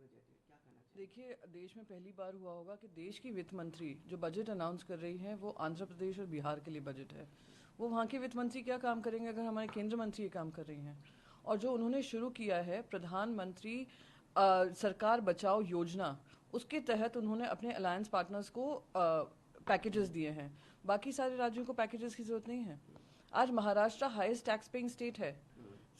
Budget है, क्या कहना चाहिए? देखिए, देश में पहली बार हुआ होगा कि देश की वित्त मंत्री जो बजट अनाउंस कर रही है वो आंध्र प्रदेश और बिहार के लिए बजट है। वो वहाँ के वित्त मंत्री क्या काम करेंगे अगर हमारे केंद्र मंत्री ये काम कर रही हैं। और जो उन्होंने शुरू किया है प्रधानमंत्री सरकार बचाओ योजना, उसके तहत उन्होंने अपने अलायंस पार्टनर्स को पैकेजेस दिए हैं। बाकी सारे राज्यों को पैकेजेस की जरूरत नहीं है। आज Maharashtra highest tax paying state है,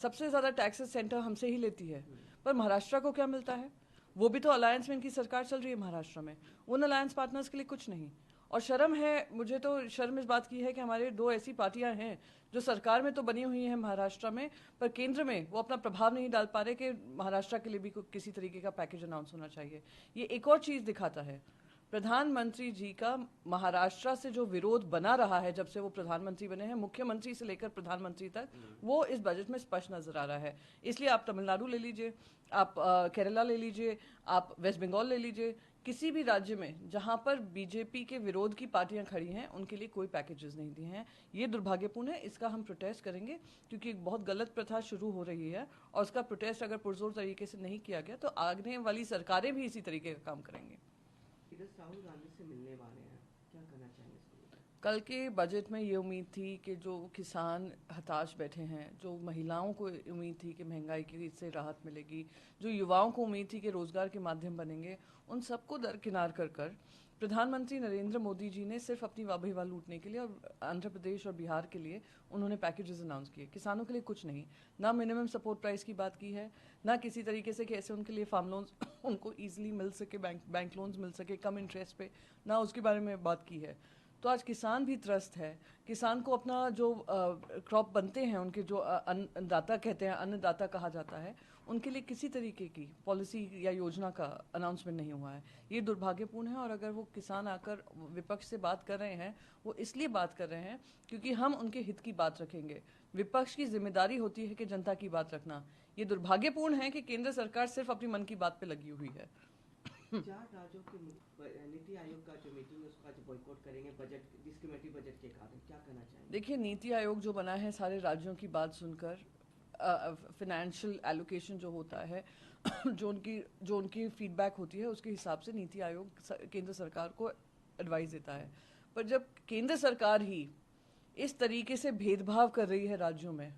सबसे ज्यादा टैक्सेस सेंटर हमसे ही लेती है। पर महाराष्ट्र को क्या मिलता है? वो भी तो अलायंस में इनकी सरकार चल रही है महाराष्ट्र में, उन अलायंस पार्टनर्स के लिए कुछ नहीं। और शर्म है, मुझे तो शर्म इस बात की है कि हमारे दो ऐसी पार्टियां हैं जो सरकार में तो बनी हुई हैं महाराष्ट्र में, पर केंद्र में वो अपना प्रभाव नहीं डाल पा रहे कि महाराष्ट्र के लिए भी किसी तरीके का पैकेज अनाउंस होना चाहिए। ये एक और चीज दिखाता है प्रधानमंत्री जी का महाराष्ट्र से जो विरोध बना रहा है जब से वो प्रधानमंत्री बने हैं, मुख्यमंत्री से लेकर प्रधानमंत्री तक, वो इस बजट में स्पष्ट नजर आ रहा है। इसलिए आप तमिलनाडु ले लीजिए, आप केरला ले लीजिए, आप वेस्ट बंगाल ले लीजिए, किसी भी राज्य में जहां पर बीजेपी के विरोध की पार्टियां खड़ी हैं उनके लिए कोई पैकेजेस नहीं दिए हैं। ये दुर्भाग्यपूर्ण है, इसका हम प्रोटेस्ट करेंगे क्योंकि एक बहुत गलत प्रथा शुरू हो रही है और उसका प्रोटेस्ट अगर पुरजोर तरीके से नहीं किया गया तो आगे वाली सरकारें भी इसी तरीके का काम करेंगी। इधर राहुल गांधी से मिलने वाले हैं, क्या कहना चाहेंगे इसको लेकर? कल के बजट में ये उम्मीद थी कि जो किसान हताश बैठे हैं, जो महिलाओं को उम्मीद थी कि महंगाई की से राहत मिलेगी, जो युवाओं को उम्मीद थी कि रोजगार के माध्यम बनेंगे, उन सबको दरकिनार कर प्रधानमंत्री नरेंद्र मोदी जी ने सिर्फ अपनी वाह लूटने के लिए और आंध्र प्रदेश और बिहार के लिए उन्होंने पैकेजेस अनाउंस किए, किसानों के लिए कुछ नहीं। ना मिनिमम सपोर्ट प्राइस की बात की है, ना किसी तरीके से कि ऐसे उनके लिए फार्म लोन्स उनको ईजिली मिल सके, बैंक लोन्स मिल सके कम इंटरेस्ट पे, ना उसके बारे में बात की है। तो आज किसान भी त्रस्त है। किसान को अपना जो क्रॉप बनते हैं, उनके जो अन्नदाता कहते हैं, अन्नदाता कहा जाता है, उनके लिए किसी तरीके की पॉलिसी या योजना का अनाउंसमेंट नहीं हुआ है। ये दुर्भाग्यपूर्ण है। और अगर वो किसान आकर विपक्ष से बात कर रहे हैं, वो इसलिए बात कर रहे हैं क्योंकि हम उनके हित की बात रखेंगे। विपक्ष की जिम्मेदारी होती है कि जनता की बात रखना। ये दुर्भाग्यपूर्ण है कि केंद्र सरकार सिर्फ अपनी मन की बात पे लगी हुई है। 4 राज्यों के नीति आयोग का जो मीटिंग है उसका आज बॉयकॉट करेंगे बजट डिस्क्रिमिनेटरी बजट के कारण, क्या कहना चाहेंगे? देखिए, नीति आयोग जो बना है सारे राज्यों की बात सुनकर, फिनेंशियल एलोकेशन जो होता है जो उनकी फीडबैक होती है उसके हिसाब से नीति आयोग केंद्र सरकार को एडवाइस देता है। पर जब केंद्र सरकार ही इस तरीके से भेदभाव कर रही है राज्यों में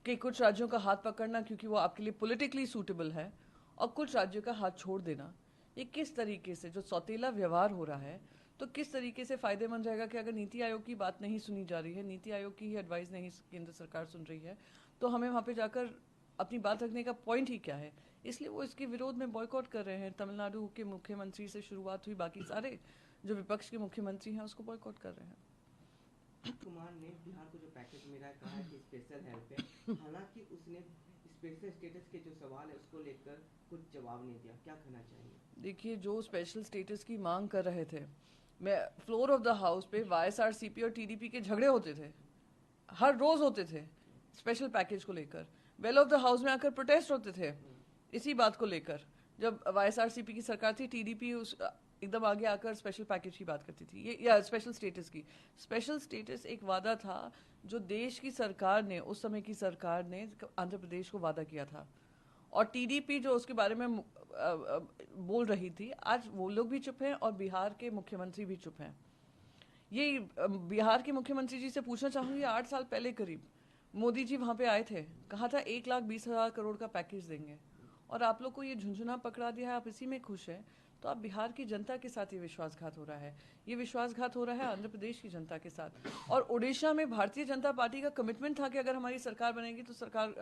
कि कुछ राज्यों का हाथ पकड़ना क्योंकि वो आपके लिए पॉलिटिकली सूटेबल है और कुछ राज्यों का हाथ छोड़ देना, ये किस तरीके से जो सौतेला व्यवहार हो रहा है, तो किस तरीके से फायदेमंद रहेगा कि अगर नीति आयोग की बात नहीं सुनी जा रही है, नीति आयोग की ही एडवाइस नहीं केंद्र सरकार सुन रही है, तो हमें वहां पे जाकर अपनी बात रखने का पॉइंट ही क्या है? इसलिए वो इसके विरोध में बॉयकॉट कर रहे हैं। तमिलनाडु के मुख्यमंत्री से शुरुआत हुई, बाकी सारे जो विपक्ष के मुख्यमंत्री हैं उसको बॉयकॉट कर रहे हैं। कुमार ने बिहार को जो पैकेज मिला है कहा है कि स्पेशल हेल्प है, हालांकि उसने स्पेशल स्टेटस के जो सवाल है उसको लेकर कुछ जवाब नहीं दिया, क्या कहना चाहिए? देखिए, जो स्पेशल स्टेटस की मांग कर रहे थे, मैं फ्लोर ऑफ द हाउस पे वाईएसआरसीपी और टीडीपी के झगड़े होते थे, हर रोज होते थे स्पेशल पैकेज को लेकर। वेल ऑफ द हाउस में आकर प्रोटेस्ट होते थे इसी बात को लेकर। जब वाईएसआरसीपी की सरकार थी, टीडीपी उस एकदम आगे आकर स्पेशल पैकेज की बात करती थी, ये या स्पेशल स्टेटस की। स्पेशल स्टेटस एक वादा था जो देश की सरकार ने, उस समय की सरकार ने आंध्र प्रदेश को वादा किया था, और टीडीपी जो उसके बारे में बोल रही थी, आज वो लोग भी चुप हैं और बिहार के मुख्यमंत्री भी चुप हैं। ये बिहार के मुख्यमंत्री जी से पूछना चाहूंगी, 8 साल पहले करीब मोदी जी वहां पे आए थे, कहा था 1,20,000 करोड़ का पैकेज देंगे, और आप लोग को ये झुंझुना पकड़ा दिया है, आप इसी में खुश हैं। तो अब बिहार की जनता के साथ ये विश्वासघात हो रहा है, ये विश्वासघात हो रहा है आंध्र प्रदेश की जनता के साथ। और उड़ीसा में भारतीय जनता पार्टी का कमिटमेंट था कि अगर हमारी सरकार बनेगी तो सरकार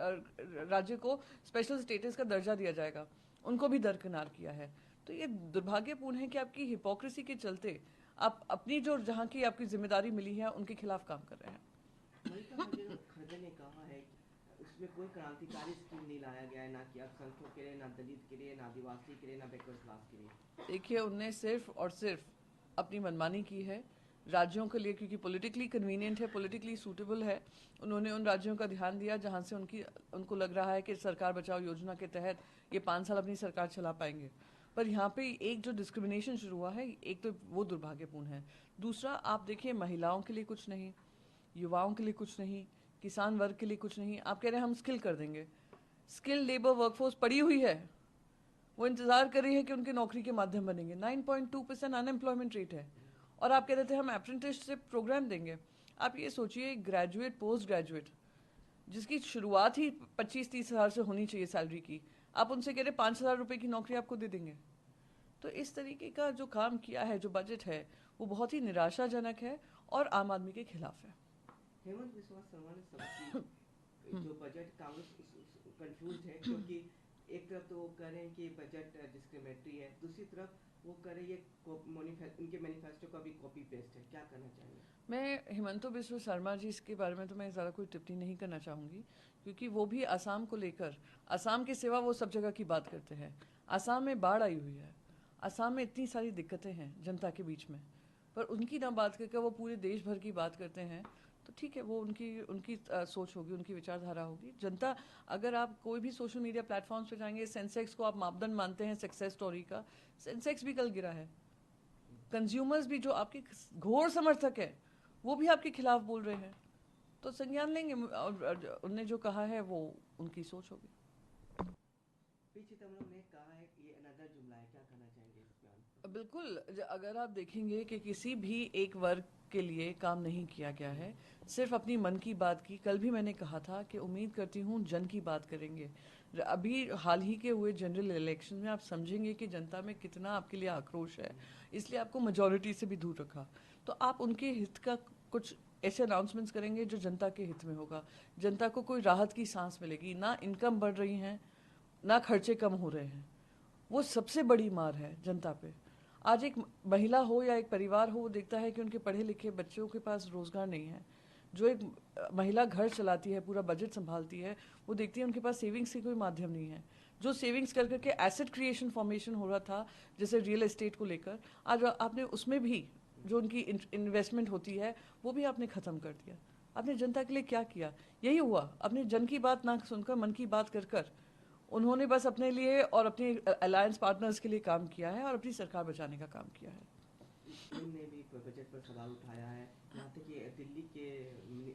राज्य को स्पेशल स्टेटस का दर्जा दिया जाएगा, उनको भी दरकिनार किया है। तो ये दुर्भाग्यपूर्ण है कि आपकी हिपोक्रेसी के चलते आप अपनी जो जहाँ की आपकी जिम्मेदारी मिली है उनके खिलाफ काम कर रहे हैं। मल्लिका खड़गे ने कहा है कि उसमें कोई क्रांतिकारी स्कीम नहीं लाया गया है, ना कि अल्पसंख्यकों के लिए, ना दलित के लिए, ना आदिवासी के लिए, ना बैकवर्ड क्लास के लिए। देखिए, उनने सिर्फ और सिर्फ अपनी मनमानी की है राज्यों के लिए, क्योंकि पॉलिटिकली कन्वीनियंट है, पॉलिटिकली सूटेबल है। उन्होंने उन राज्यों का ध्यान दिया जहां से उनको लग रहा है कि सरकार बचाओ योजना के तहत ये 5 साल अपनी सरकार चला पाएंगे। पर यहाँ पे एक जो डिस्क्रिमिनेशन शुरू हुआ है, एक तो वो दुर्भाग्यपूर्ण है। दूसरा, आप देखिए, महिलाओं के लिए कुछ नहीं, युवाओं के लिए कुछ नहीं, किसान वर्ग के लिए कुछ नहीं। आप कह रहे हैं हम स्किल कर देंगे। स्किल लेबर वर्कफोर्स पड़ी हुई है, वो इंतजार कर रही है कि उनकी नौकरी के माध्यम बनेंगे। 9.2% अनएम्प्लॉयमेंट रेट है और आप कह रहे थे हम अप्रेंटिसशिप प्रोग्राम देंगे। आप ये सोचिए, ग्रेजुएट पोस्ट ग्रेजुएट जिसकी शुरुआत ही 25-30 हज़ार से होनी चाहिए सैलरी की, आप उनसे कह रहे 5,000 रुपये की नौकरी आपको दे देंगे। तो इस तरीके का जो काम किया है, जो बजट है, वो बहुत ही निराशाजनक है और आम आदमी के खिलाफ है। हेमंत बिस्वा शर्मा ने सबकी जो बजट कांग्रेस कंफ्यूज है, क्योंकि एक तरफ तो वो कह रहे हैं कि बजट डिस्क्रिमिनेटरी है, दूसरी तरफ वो कह रहे हैं उनके मैनिफेस्टो का भी कॉपी पेस्ट है। क्या करना चाहिए? मैं हिमंतो बिस्वा शर्मा जी इसके बारे में तो मैं ज़्यादा कोई टिप्पणी नहीं करना चाहूँगी, क्योंकि वो भी असम को लेकर, असम के सिवा वो सब जगह की बात करते हैं। असम में बाढ़ आई हुई है, असम में इतनी सारी दिक्कतें हैं जनता के बीच में, पर उनकी ना बात करके वो पूरे देश भर की बात करते हैं। तो ठीक है, वो उनकी उनकी सोच होगी, उनकी विचारधारा होगी। जनता, अगर आप कोई भी सोशल मीडिया प्लेटफॉर्म्स पे जाएंगे, सेंसेक्स को आप मापदंड मानते हैं सक्सेस स्टोरी का, सेंसेक्स भी कल गिरा है। कंज्यूमर्स भी जो आपके घोर समर्थक है, वो भी आपके खिलाफ बोल रहे हैं। तो संज्ञान लेंगे, और उनने जो कहा है वो उनकी सोच होगी। पी चिदम्बरम ने कहा है कि ये अनदर जुमला है, क्या कहना चाहेंगे इस बयान पर? बिल्कुल, अगर आप देखेंगे कि किसी भी एक वर्ग के लिए काम नहीं किया गया है, सिर्फ अपनी मन की बात की। कल भी मैंने कहा था कि उम्मीद करती हूँ जन की बात करेंगे। अभी हाल ही के हुए जनरल इलेक्शन में आप समझेंगे कि जनता में कितना आपके लिए आक्रोश है, इसलिए आपको मेजॉरिटी से भी दूर रखा। तो आप उनके हित का कुछ ऐसे अनाउंसमेंट्स करेंगे जो जनता के हित में होगा। जनता को कोई राहत की सांस मिलेगी, ना इनकम बढ़ रही है, ना खर्चे कम हो रहे हैं। वो सबसे बड़ी मार है जनता पे। आज एक महिला हो या एक परिवार हो, वो देखता है कि उनके पढ़े लिखे बच्चों के पास रोजगार नहीं है। जो एक महिला घर चलाती है, पूरा बजट संभालती है, वो देखती है उनके पास सेविंग्स की कोई माध्यम नहीं है। जो सेविंग्स कर करके एसेट क्रिएशन फॉर्मेशन हो रहा था, जैसे रियल एस्टेट को लेकर, आज आपने उसमें भी जो उनकी इन्वेस्टमेंट होती है वो भी आपने ख़त्म कर दिया। आपने जनता के लिए क्या किया? यही हुआ, अपने जन की बात ना सुनकर मन की बात कर कर उन्होंने बस अपने लिए और अपने अलायंस पार्टनर्स के लिए काम किया है और अपनी सरकार बचाने का काम किया है। ने भी बजट पर सवाल उठाया है। यहाँ तक कि दिल्ली के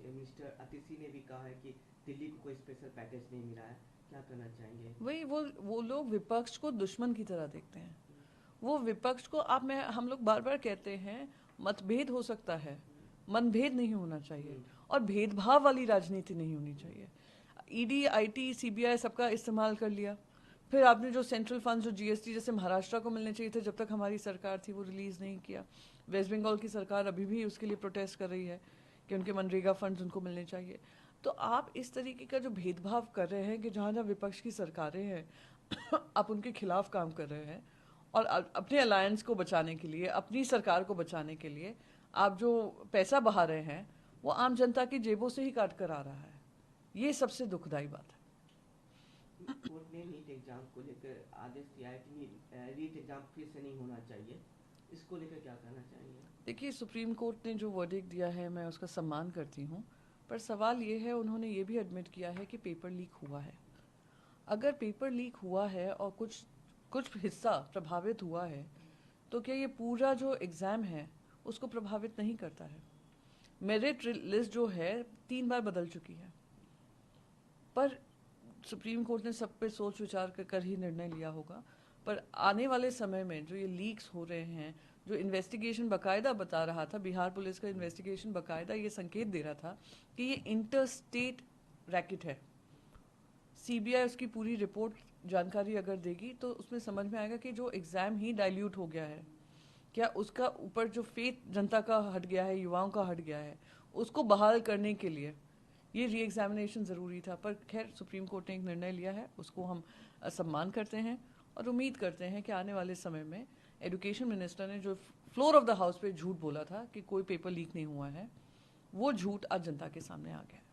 मिनिस्टर अतिशी ने भी कहा है कि दिल्ली को कोई स्पेशल पैकेज नहीं मिला है। क्या करना चाहेंगे? वही वो लोग विपक्ष को दुश्मन की तरह देखते हैं। वो विपक्ष को हम लोग बार बार कहते हैं मतभेद हो सकता है, मनभेद नहीं होना चाहिए और भेदभाव वाली राजनीति नहीं होनी चाहिए। ईडी, आईटी, सीबीआई सबका इस्तेमाल कर लिया। फिर आपने जो सेंट्रल फंड, जो जीएसटी जैसे महाराष्ट्र को मिलने चाहिए थे, जब तक हमारी सरकार थी वो रिलीज नहीं किया। वेस्ट बंगाल की सरकार अभी भी उसके लिए प्रोटेस्ट कर रही है कि उनके मनरेगा फंड्स उनको मिलने चाहिए। तो आप इस तरीके का जो भेदभाव कर रहे हैं कि जहाँ जहाँ विपक्ष की सरकारें हैं आप उनके खिलाफ काम कर रहे हैं, और अपने अलायंस को बचाने के लिए, अपनी सरकार को बचाने के लिए आप जो पैसा बहा रहे हैं वो आम जनता की जेबों से ही काट कर आ रहा है। ये सबसे दुखदाई बात है। कोर्ट ने नीट एग्जाम को लेकर आदेश दिया है कि नीट एग्जाम फिर से नहीं होना चाहिए, इसको लेकर क्या कहना चाहिए? देखिए, सुप्रीम कोर्ट ने जो वर्डिक्ट दिया है मैं उसका सम्मान करती हूँ, पर सवाल ये है, उन्होंने ये भी एडमिट किया है कि पेपर लीक हुआ है। अगर पेपर लीक हुआ है और कुछ हिस्सा प्रभावित हुआ है, तो क्या ये पूरा जो एग्ज़ाम है उसको प्रभावित नहीं करता है? मेरिट लिस्ट जो है 3 बार बदल चुकी है, पर सुप्रीम कोर्ट ने सब पे सोच विचार कर ही निर्णय लिया होगा। पर आने वाले समय में जो ये लीक्स हो रहे हैं, जो इन्वेस्टिगेशन बाकायदा बता रहा था, बिहार पुलिस का इन्वेस्टिगेशन बाकायदा ये संकेत दे रहा था कि ये इंटर स्टेट रैकेट है। सीबीआई उसकी पूरी रिपोर्ट जानकारी अगर देगी तो उसमें समझ में आएगा कि जो एग्ज़ाम ही डाइल्यूट हो गया है, क्या उसका ऊपर जो फेथ जनता का हट गया है, युवाओं का हट गया है, उसको बहाल करने के लिए ये री एग्जामिनेशन ज़रूरी था। पर खैर, सुप्रीम कोर्ट ने एक निर्णय लिया है, उसको हम सम्मान करते हैं और उम्मीद करते हैं कि आने वाले समय में एजुकेशन मिनिस्टर ने जो फ्लोर ऑफ द हाउस पे झूठ बोला था कि कोई पेपर लीक नहीं हुआ है, वो झूठ आज जनता के सामने आ गया है।